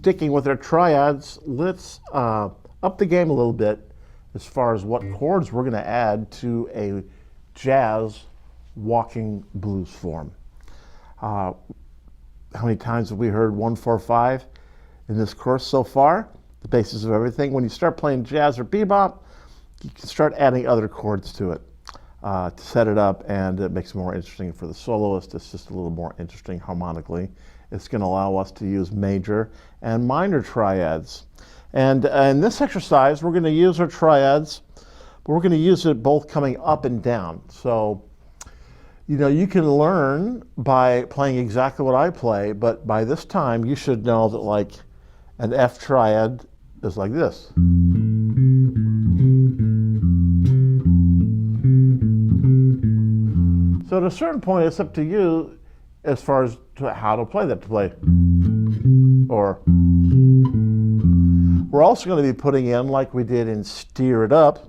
sticking with our triads, let's up the game a little bit as far as what chords we're going to add to a jazz walking blues form. How many times have we heard 1-4-5 in this course so far? The basis of everything. When you start playing jazz or bebop, you can start adding other chords to it to set it up, and it makes it more interesting for the soloist. It's just a little more interesting harmonically. It's going to allow us to use major and minor triads. And in this exercise, we're going to use our triads, but we're going to use it both coming up and down. So, you know, you can learn by playing exactly what I play, but by this time, you should know that, like, an F triad is like this. So at a certain point, it's up to you as far as how to play that, to play. Or we're also going to be putting in, like we did in Steer It Up,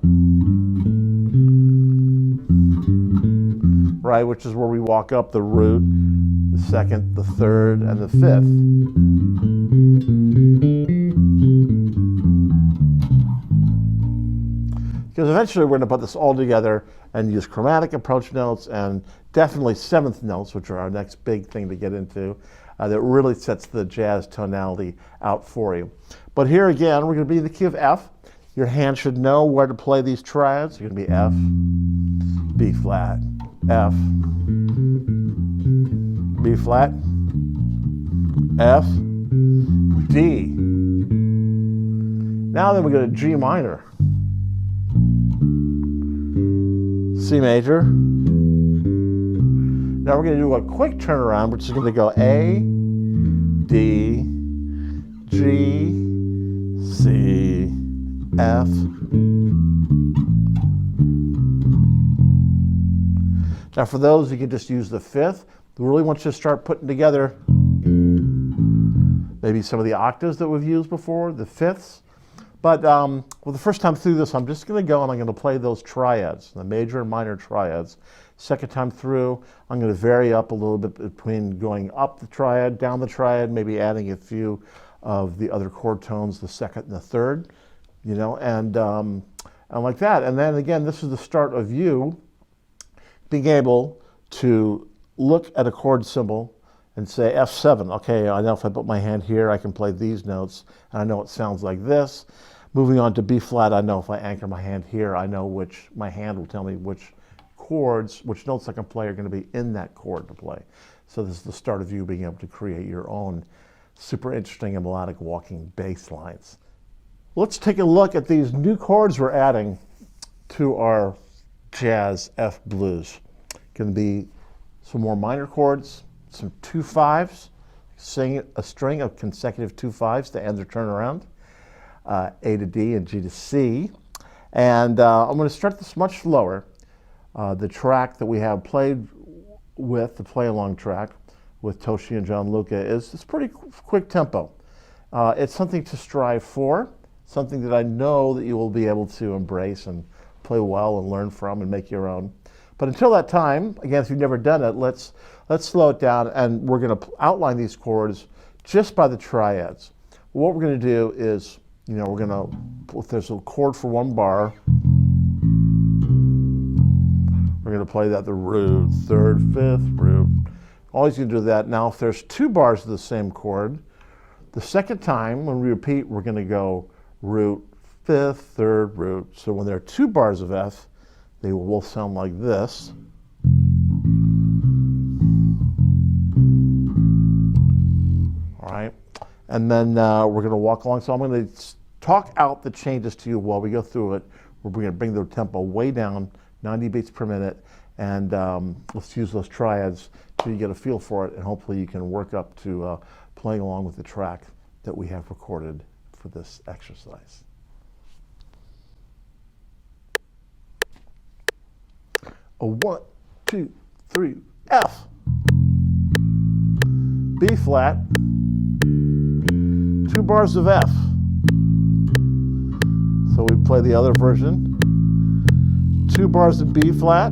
right, which is where we walk up the root, the second, the third, and the fifth. Because eventually we're going to put this all together and use chromatic approach notes and definitely seventh notes, which are our next big thing to get into, that really sets the jazz tonality out for you. But here again, we're going to be in the key of F. Your hand should know where to play these triads. You're going to be F, B flat, F, B flat, F, D. Now then we go to G minor, C major. Now we're going to do a quick turnaround, which is going to go A, D, G, C, F. Now for those, you can just use the fifth. We really want you to start putting together maybe some of the octaves that we've used before, the fifths. But well, the first time through this, I'm just going to go and I'm going to play those triads, the major and minor triads. Second time through, I'm going to vary up a little bit between going up the triad, down the triad, maybe adding a few of the other chord tones, the second and the third, you know, and like that. And then again, this is the start of you being able to look at a chord symbol and say F7. Okay, I know if I put my hand here, I can play these notes, and I know it sounds like this. Moving on to B flat, I know if I anchor my hand here, I know which, my hand will tell me which chords, which notes I can play are going to be in that chord to play. So this is the start of you being able to create your own super interesting and melodic walking bass lines. Let's take a look at these new chords we're adding to our jazz F blues. Going to be some more minor chords, some 2-5s, sing a string of consecutive 2-5s to end their turnaround, A to D and G to C. And I'm going to start this much slower. The track that we have played with, the play-along track with Toshi and John Luca, is pretty quick tempo. It's something to strive for, something that I know that you will be able to embrace and play well and learn from and make your own. But until that time, again, if you've never done it, let's slow it down, and we're going to outline these chords just by the triads. What we're going to do is, you know, we're going to, if there's a chord for one bar, we're going to play that the root, third, fifth, root. Always going to do that. Now, if there's 2 bars of the same chord, the second time when we repeat, we're going to go root, fifth, third, root. So when there are 2 bars of F, they will both sound like this. All right, and then we're going to walk along. So I'm going to talk out the changes to you while we go through it. We're going to bring the tempo way down, 90 beats per minute, and let's use those triads so you get a feel for it, and hopefully you can work up to playing along with the track that we have recorded for this exercise. A 1, 2, 3, F. B flat, 2 bars of F. So we play the other version. 2 bars of B flat.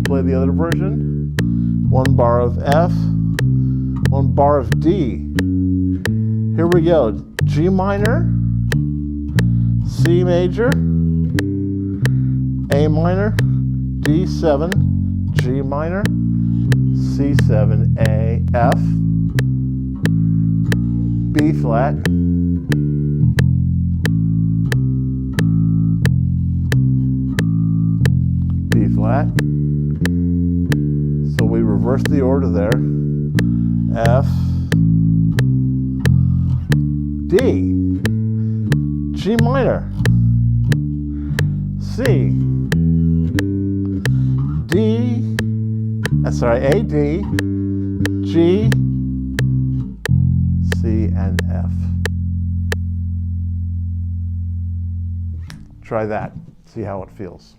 Play the other version. 1 bar of F. 1 bar of D. Here we go. G minor, C major, A minor, D7, G minor, C7, A, F, B flat, B flat. So we reverse the order there. F, D, G minor, C, D, A, D, G, C, and F. Try that, see how it feels.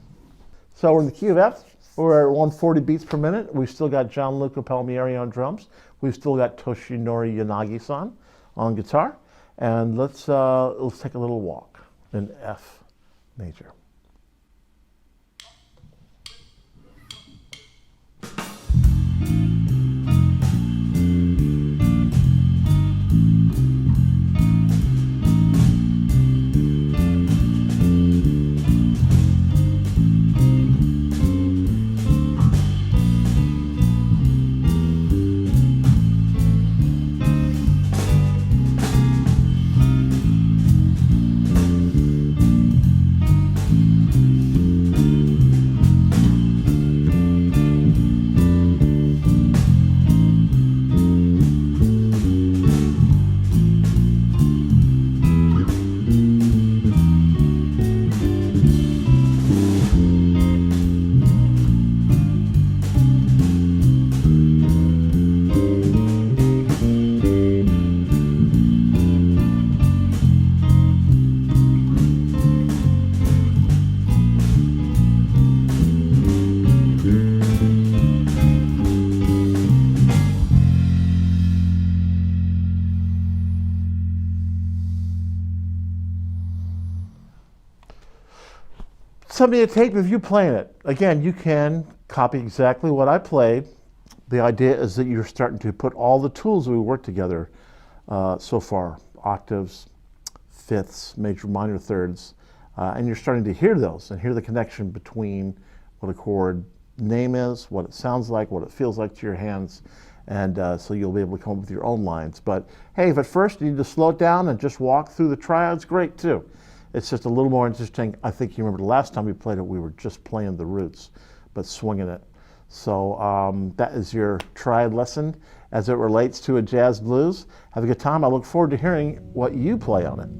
So we're in the key of F. We're at 140 beats per minute. We've still got Gianluca Palmieri on drums. We've still got Toshinori Yanagi-san on guitar. And let's take a little walk in F major. Send me a tape of you playing it. Again, you can copy exactly what I played. The idea is that you're starting to put all the tools we worked together so far, octaves, fifths, major, minor, thirds, and you're starting to hear those and hear the connection between what a chord name is, what it sounds like, what it feels like to your hands, and so you'll be able to come up with your own lines. But hey, if at first you need to slow it down and just walk through the triads, great too. It's just a little more interesting. I think you remember the last time we played it, we were just playing the roots, but swinging it. So that is your triad lesson as it relates to a jazz blues. Have a good time. I look forward to hearing what you play on it.